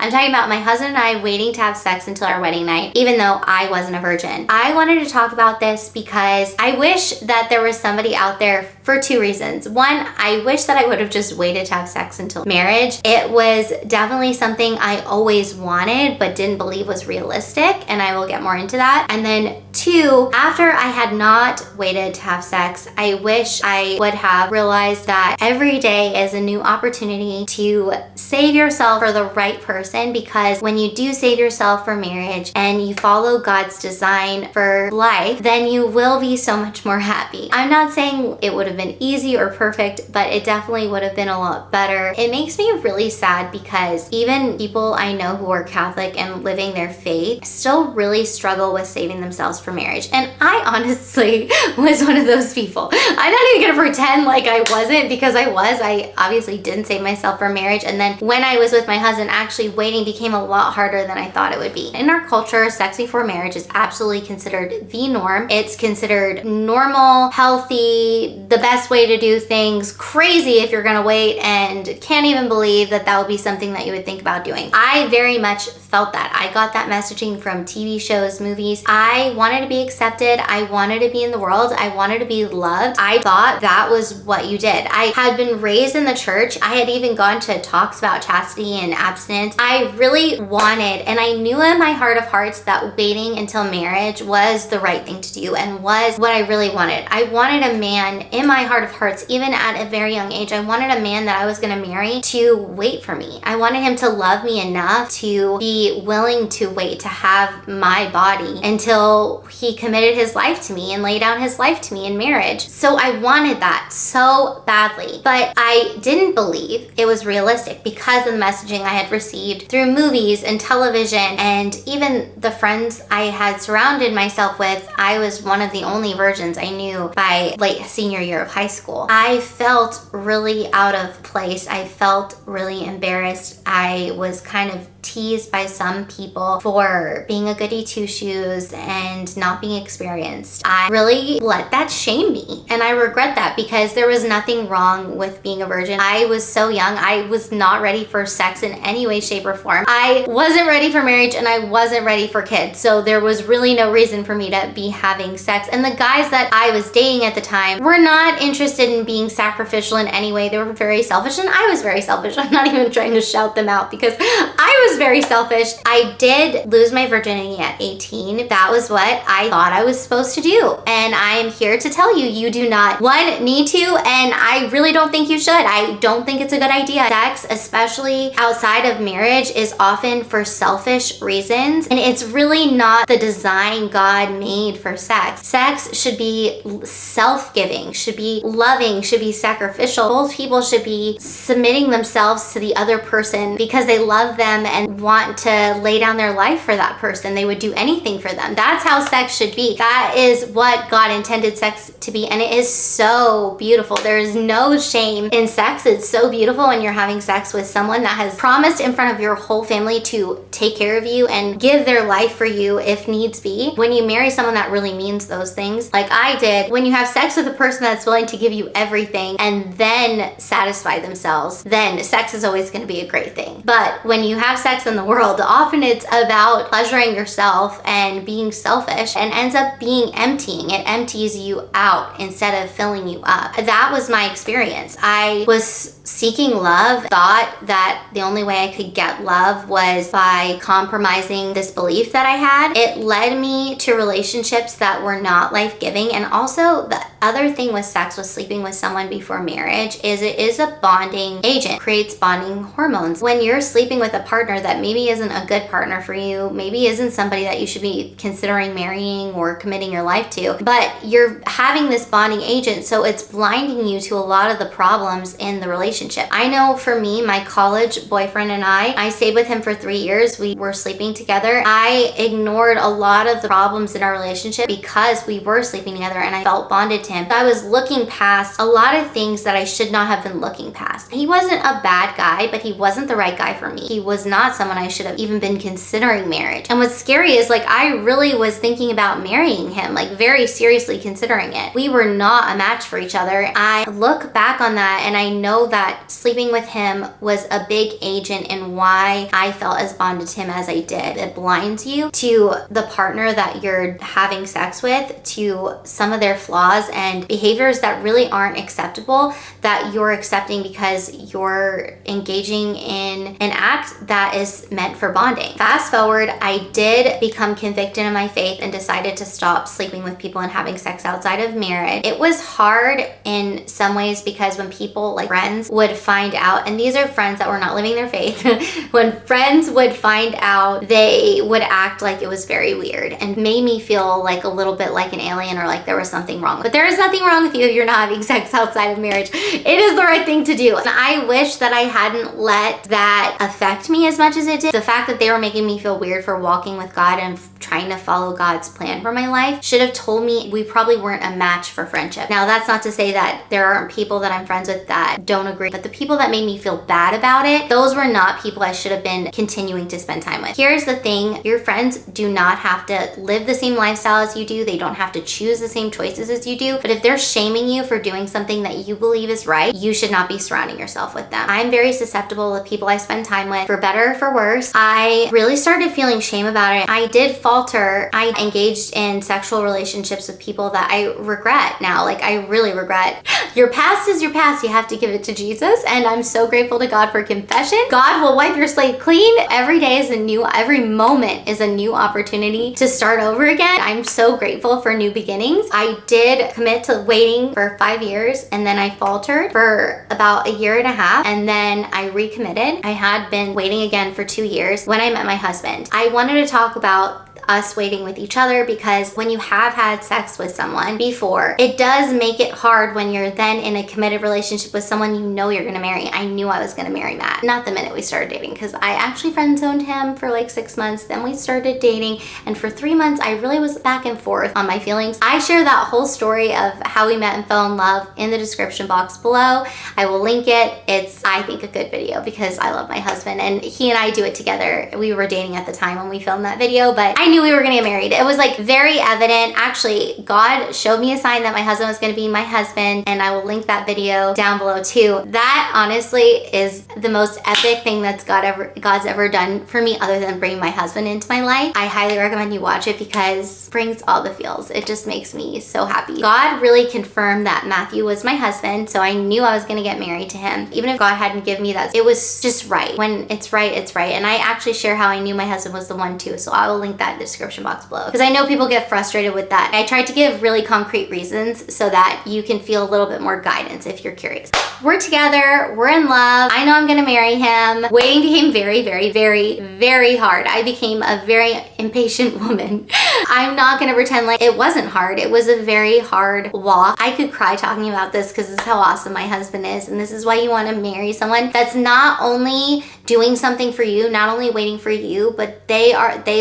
I'm talking about my husband and I waiting to have sex until our wedding night, even though I wasn't a virgin. I wanted to talk about this because I wish that there was somebody out there for two reasons. One, I wish that I would have just waited to have sex until marriage. It was definitely something I always wanted but didn't believe was realistic, and I will get more into that. And then two, after I had not waited to have sex, I wish I would have realized that every day is a new opportunity to save yourself for the right person, because when you do save yourself for marriage and you follow God's design for life, then you will be so much more happy. I'm not saying it would have been easy or perfect, but it definitely would have been a lot better. It makes me really sad because even people I know who are Catholic and living their faith still really struggle with saving themselves for marriage. And I honestly was one of those people. I'm not even gonna pretend like I wasn't, because I was. I obviously didn't save myself for marriage. And then when I was with my husband, actually waiting became a lot harder than I thought it would be. In our culture, sex before marriage is absolutely considered the norm. It's considered normal, healthy, the best way to do things, crazy if you're gonna wait, and can't even believe that that would be something that you would think about doing. I very much felt that. I got that messaging from TV shows, movies. I wanted to be accepted. I wanted to be in the world. I wanted to be loved. I thought that was what you did. I had been raised in the church. I had even gone to talks about chastity and abstinence. I really wanted, and I knew in my heart of hearts that waiting until marriage was the right thing to do and was what I really wanted. I wanted a man in my heart of hearts, even at a very young age. I wanted a man that I was going to marry to wait for me. I wanted him to love me enough to be willing to wait to have my body until he committed his life to me and laid down his life to me in marriage. So I wanted that so badly, but I didn't believe it was realistic because of the messaging I had received through movies and television, and even the friends I had surrounded myself with. I was one of the only virgins I knew by late senior year of high school. I felt really out of place. I felt really embarrassed. I was kind of teased by some people for being a goody two-shoes and not being experienced. I really let that shame me, and I regret that because there was nothing wrong with being a virgin. I was so young. I was not ready for sex in any way, shape, or form. I wasn't ready for marriage, and I wasn't ready for kids, so there was really no reason for me to be having sex. And the guys that I was dating at the time were not interested in being sacrificial in any way. They were very selfish, and I was very selfish. I'm not even trying to shout them out because I was very selfish. I did lose my virginity at 18. That was what I thought I was supposed to do. And I am here to tell you, you do not, one, need to, and I really don't think you should. I don't think it's a good idea. Sex, especially outside of marriage, is often for selfish reasons, and it's really not the design God made for sex. Sex should be self-giving, should be loving, should be sacrificial. Both people should be submitting themselves to the other person because they love them and want to lay down their life for that person. They would do anything for them. That's how sex should be. That is what God intended sex to be, and it is so beautiful. There is no shame in sex. It's so beautiful when you're having sex with someone that has promised in front of your whole family to take care of you and give their life for you if needs be. When you marry someone that really means those things, like I did, when you have sex with a person that's willing to give you everything and then satisfy themselves, then sex is always going to be a great thing. But when you have sex in the world, often it's about pleasuring yourself and being selfish, and ends up being emptying. It empties you out instead of filling you up. That was my experience. I was seeking love, thought that the only way I could get love was by compromising this belief that I had. It led me to relationships that were not life-giving. And also the other thing with sex, with sleeping with someone before marriage, is it is a bonding agent, creates bonding hormones. When you're sleeping with a partner that maybe isn't a good partner for you, maybe isn't somebody that you should be considering marrying or committing your life to, but you're having this bonding agent, so it's blinding you to a lot of the problems in the relationship. I know for me, my college boyfriend and I stayed with him for 3 years. We were sleeping together. I ignored a lot of the problems in our relationship because we were sleeping together and I felt bonded to him. I was looking past a lot of things that I should not have been looking past. He wasn't a bad guy, but he wasn't the right guy for me. He was not someone I should have even been considering marriage. And what's scary is, like, I really was thinking about marrying him, like very seriously considering it. We were not a match for each other. I look back on that and I know that that sleeping with him was a big agent in why I felt as bonded to him as I did. It blinds you to the partner that you're having sex with, to some of their flaws and behaviors that really aren't acceptable, that you're accepting because you're engaging in an act that is meant for bonding. Fast forward, I did become convicted in my faith and decided to stop sleeping with people and having sex outside of marriage. It was hard in some ways because when people, like friends, would find out, and these are friends that were not living their faith, when friends would find out, they would act like it was very weird and made me feel like a little bit like an alien or like there was something wrong. But there is nothing wrong with you if you're not having sex outside of marriage. It is the right thing to do. And I wish that I hadn't let that affect me as much as it did. The fact that they were making me feel weird for walking with God and trying to follow God's plan for my life should have told me we probably weren't a match for friendship. Now, that's not to say that there aren't people that I'm friends with that don't agree, but the people that made me feel bad about it, those were not people I should have been continuing to spend time with. Here's the thing, your friends do not have to live the same lifestyle as you do. They don't have to choose the same choices as you do. But if they're shaming you for doing something that you believe is right, you should not be surrounding yourself with them. I'm very susceptible to people I spend time with, for better or for worse. I really started feeling shame about it. I did falter. I engaged in sexual relationships with people that I regret now. Like, I really regret. Your past is your past. You have to give it to Jesus. And I'm so grateful to God for confession. God will wipe your slate clean. Every day is a new, every moment is a new opportunity to start over again. I'm so grateful for new beginnings. I did commit to waiting for 5 years, and then I faltered for about a year and a half, and then I recommitted. I had been waiting again for 2 years when I met my husband. I wanted to talk about us waiting with each other because when you have had sex with someone before, it does make it hard when you're then in a committed relationship with someone you know you're gonna marry. I knew I was gonna marry Matt. Not the minute we started dating, because I actually friend-zoned him for like 6 months, then we started dating, and for 3 months I really was back and forth on my feelings. I share that whole story of how we met and fell in love in the description box below. I will link it. It's, I think, a good video because I love my husband and he and I do it together. We were dating at the time when we filmed that video, but I knew we were gonna get married. It was like very evident. Actually, God showed me a sign that my husband was gonna be my husband, and I will link that video down below too. That honestly is the most epic thing that's God's ever done for me, other than bringing my husband into my life. I highly recommend you watch it because it brings all the feels. It just makes me so happy. God really confirmed that Matthew was my husband, so I knew I was gonna get married to him. Even if God hadn't given me that, it was just right. When it's right, it's right. And I actually share how I knew my husband was the one too, so I will link that in the description box below, because I know people get frustrated with that. I tried to give really concrete reasons so that you can feel a little bit more guidance if you're curious. We're together, we're in love, I know I'm gonna marry him. Waiting became very, very, very, very hard. I became a very impatient woman. I'm not gonna pretend like it wasn't hard. It was a very hard walk. I could cry talking about this because this is how awesome my husband is, and this is why you wanna marry someone that's not only doing something for you, not only waiting for you, but they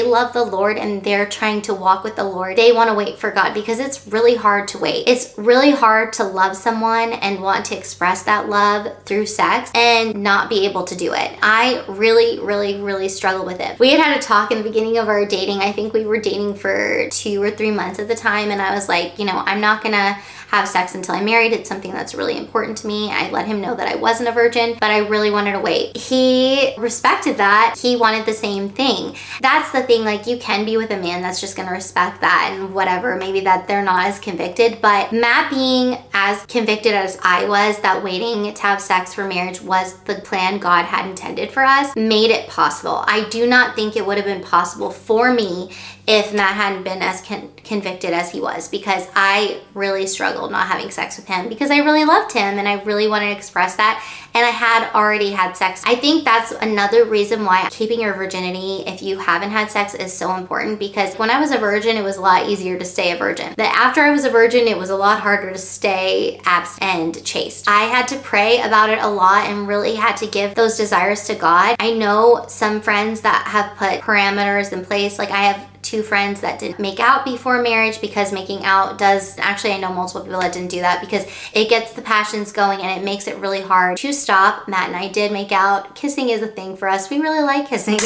love the Lord and they're trying to walk with the Lord. They want to wait for God because it's really hard to wait. It's really hard to love someone and want to express that love through sex and not be able to do it. I really, really, really struggle with it. We had a talk in the beginning of our dating. I think we were dating for 2 or 3 months at the time, and I was like, you know, I'm not gonna have sex until I'm married. It's something that's really important to me. I let him know that I wasn't a virgin, but I really wanted to wait. He respected that. He wanted the same thing. That's the thing, like, you can be with a man that's just gonna respect that and whatever, maybe that they're not as convicted, but Matt being as convicted as I was that waiting to have sex for marriage was the plan God had intended for us, made it possible. I do not think it would have been possible for me if Matt hadn't been as convicted as he was, because I really struggled not having sex with him because I really loved him and I really wanted to express that, and I had already had sex. I think that's another reason why keeping your virginity if you haven't had sex is so important, because when I was a virgin, it was a lot easier to stay a virgin. But after I was a virgin, it was a lot harder to stay abstinent and chaste. I had to pray about it a lot and really had to give those desires to God. I know some friends that have put parameters in place. Like, I have 2 friends that didn't make out before marriage because making out does, actually I know multiple people that didn't do that because it gets the passions going and it makes it really hard to stop. Matt and I did make out. Kissing is a thing for us. We really like kissing.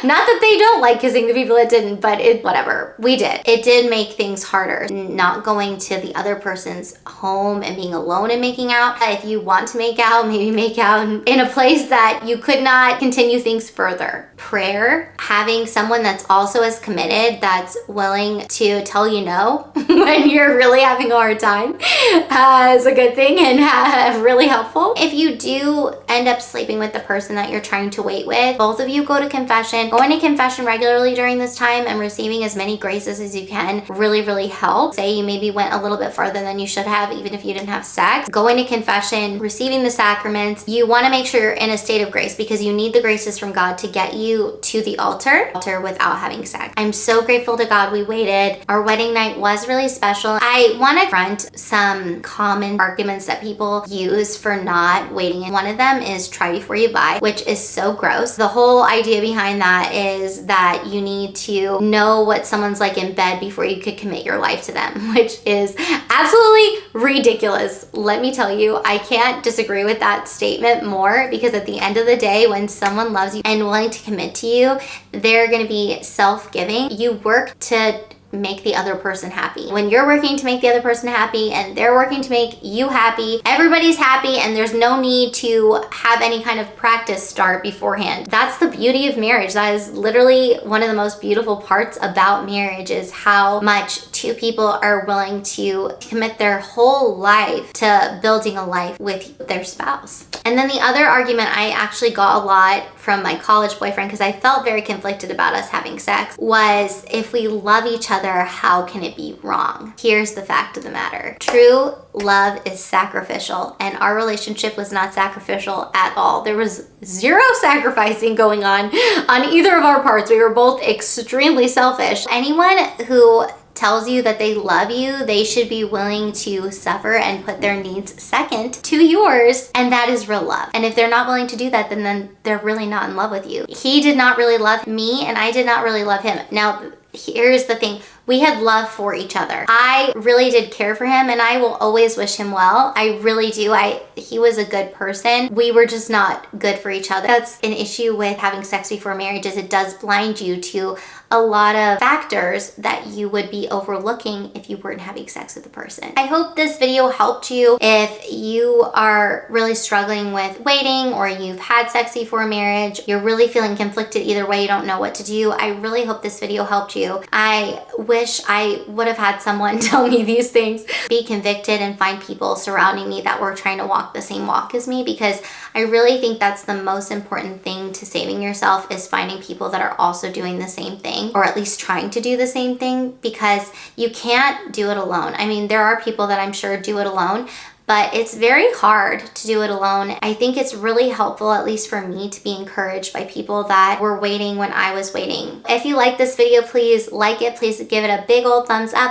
Not that they don't like kissing the people that didn't, but whatever. We did. It did make things harder. Not going to the other person's home and being alone and making out. If you want to make out, maybe make out in a place that you could not continue things further. Prayer, having someone that's also as committed, that's willing to tell you no when you're really having a hard time, is a good thing and really helpful. If you do end up sleeping with the person that you're trying to wait with, both of you go to confession. Going to confession regularly during this time and receiving as many graces as you can really helps. Say you maybe went a little bit farther than you should have, even if you didn't have sex. Going to confession, receiving the sacraments, you want to make sure you're in a state of grace because you need the graces from God to get you to the altar without having sex. I'm so grateful to God we waited. Our wedding night was really special. I want to front some common arguments that people use for not waiting. And one of them is try before you buy, which is so gross. The whole idea behind that is that you need to know what someone's like in bed before you could commit your life to them, which is absolutely ridiculous. Let me tell you, I can't disagree with that statement more, because at the end of the day, when someone loves you and willing to commit to you, they're going to be self-giving. You work to make the other person happy. When you're working to make the other person happy and they're working to make you happy, everybody's happy, and there's no need to have any kind of practice start beforehand. That's the beauty of marriage. That is literally one of the most beautiful parts about marriage, is how much two people are willing to commit their whole life to building a life with their spouse. And then the other argument I actually got a lot from my college boyfriend, because I felt very conflicted about us having sex, was if we love each other, how can it be wrong? Here's the fact of the matter. True love is sacrificial, and our relationship was not sacrificial at all. There was zero sacrificing going on either of our parts. We were both extremely selfish. Anyone who tells you that they love you, they should be willing to suffer and put their needs second to yours, and that is real love. And if they're not willing to do that, then they're really not in love with you. He did not really love me, and I did not really love him. Now, here's the thing. We had love for each other. I really did care for him, and I will always wish him well. I really do. He was a good person. We were just not good for each other. That's an issue with having sex before marriage, is it does blind you to a lot of factors that you would be overlooking if you weren't having sex with the person. I hope this video helped you if you are really struggling with waiting, or you've had sex before marriage, you're really feeling conflicted either way, you don't know what to do. I really hope this video helped you. I wish I would have had someone tell me these things. Be convicted and find people surrounding me that were trying to walk the same walk as me, because I really think that's the most important thing to saving yourself, is finding people that are also doing the same thing, or at least trying to do the same thing, because you can't do it alone. I mean, there are people that I'm sure do it alone, but it's very hard to do it alone. I think it's really helpful, at least for me, to be encouraged by people that were waiting when I was waiting. If you like this video, please like it. Please give it a big old thumbs up.